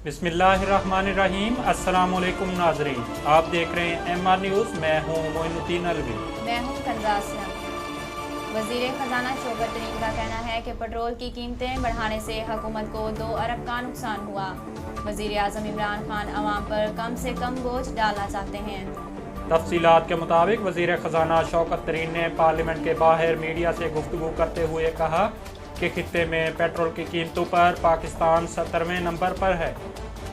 बिस्मिल्लाहिर्रहमानिर्रहीम। अस्सलाम वालेकुम नाज़रीन, आप देख रहे हैं MR न्यूज़। मैं हूँ मोइनुद्दीन अलवी। मैं हूँ कंजासिया। वज़ीर ख़जाना शौकत तरीन का कहना है कि पेट्रोल की कीमतें बढ़ाने से हुकूमत को 2 अरब का नुकसान हुआ। वज़ीर आज़म इमरान खान अवाम पर कम से कम बोझ डालना चाहते हैं। तफसीलात के मुताबिक वज़ीर ख़जाना शौकत तरीन ने पार्लियामेंट के बाहर मीडिया से गुफ्तगू करते हुए कहा कि खित्ते में पेट्रोल की कीमतों पर पाकिस्तान 70वें नंबर पर है।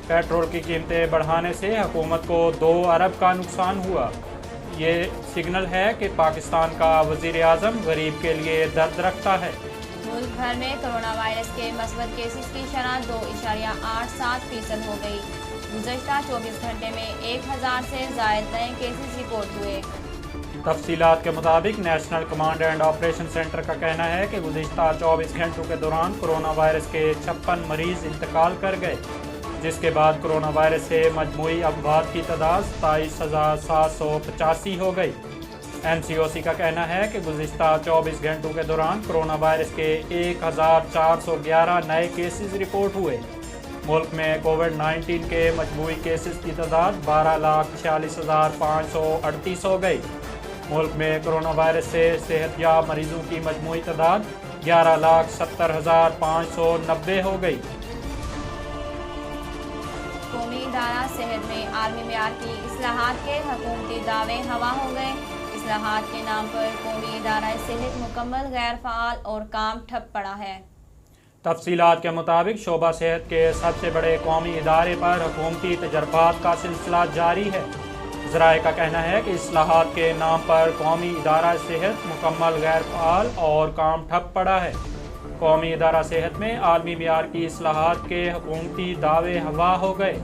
पेट्रोल की कीमतें बढ़ाने से हुकूमत को 2 अरब का नुकसान हुआ। ये सिग्नल है कि पाकिस्तान का वज़ीर आज़म गरीब के लिए दर्द रखता है। मुल्क भर में कोरोना वायरस के मस्बत केसेस की शरह 2.87% हो गई। गुज़श्ता 24 घंटे में 1000 से ज़ायद नए केसेस रिपोर्ट हुए। तफसीलात के मुताबिक national command and operation centre का कहना है कि गुज़श्ता 24 घंटों के दौरान कोरोना वायरस के 56 मरीज़ इंतकाल कर गए, जिसके बाद कोरोना वायरस से मजमूई अमवात की तादाद 27,785 हो गई। NCOC का कहना है कि गुज़श्ता 24 घंटों के दौरान कोरोना वायरस के 1411 नए केसेस रिपोर्ट हुए। मुल्क में कोविड-19 के मजमूई केसेस की तादाद 12,46,538 हो गई। मुल्क में कोरोना वायरस से सेहतयाब मरीजों की मजमूई तादाद 11,70,590 हो गई। कौमी इदारा सेहत में आलमी मेयार की इस्लाहात के हुकूमती दावे हवा हो गए। इस्लाहात के नाम पर कौमी इदारा सेहत मुकम्मल गैर फ़ाल और काम ठप पड़ा है। तफसीलात के मुताबिक शोबा सेहत के सबसे बड़े कौमी इदारे पर हुकूमती तजर्बात का सिलसिला जारी है। ज़राए का कहना है कि इस्लाहात के नाम पर कौमी इदारा सेहत मुकम्मल गैर फ़ाल और काम ठप पड़ा है। कौमी इदारा सेहत में आलमी मियार की इस्लाहात के हुकूमती दावे हवा हो गए।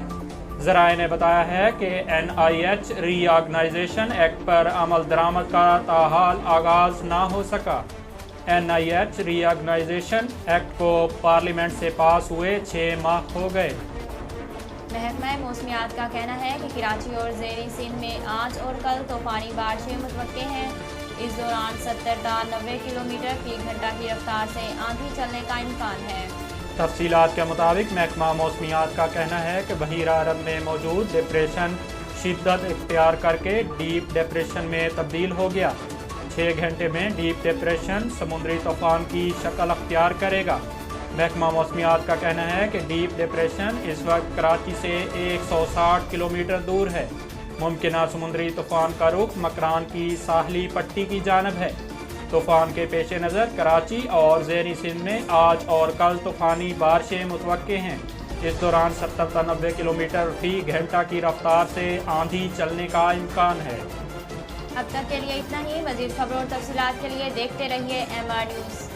ज़राए ने बताया है कि NIH रीऑर्गेनाइजेशन एक्ट पर अमल दरामद का ताहाल आगाज़ ना हो सका। NIH रीऑर्गेनाइजेशन एक्ट को पार्लियामेंट से पास हुए 6 माह हो गए। महकमा मौसमियात का कहना है कि कराची और ज़ेरी सिंध में आज और कल तूफ़ानी बारिशें मुतवक्के हैं। इस दौरान 70 ta 90 किलोमीटर फी घंटा की रफ्तार से आंधी चलने का इम्कान है। तफसीलात के मुताबिक महकमा मौसमियात का कहना है कि बहीरा अरब में मौजूद डिप्रेशन शिद्दत इख्तियार करके डीप डिप्रेशन में तब्दील हो गया। 6 घंटे में डीप डिप्रेशन समुद्री तूफान की शक्ल अख्तियार करेगा। महकमा मौसमियात का कहना है कि डीप डिप्रेशन इस वक्त कराची से 160 किलोमीटर दूर है। मुमकिन समुद्री तूफान का रुख मकरान की साहली पट्टी की जानब है। तूफान के पेश नज़र कराची और ज़ेरी सिंध में आज और कल तूफ़ानी बारिशें मुतवक्के हैं। इस दौरान 70 ta 90 किलोमीटर फी घंटा की रफ्तार से आंधी चलने का इम्कान है। अब तक के लिए इतना ही। मज़ीद खबरों और तफसीलात के लिए देखते रहिए MR न्यूज़।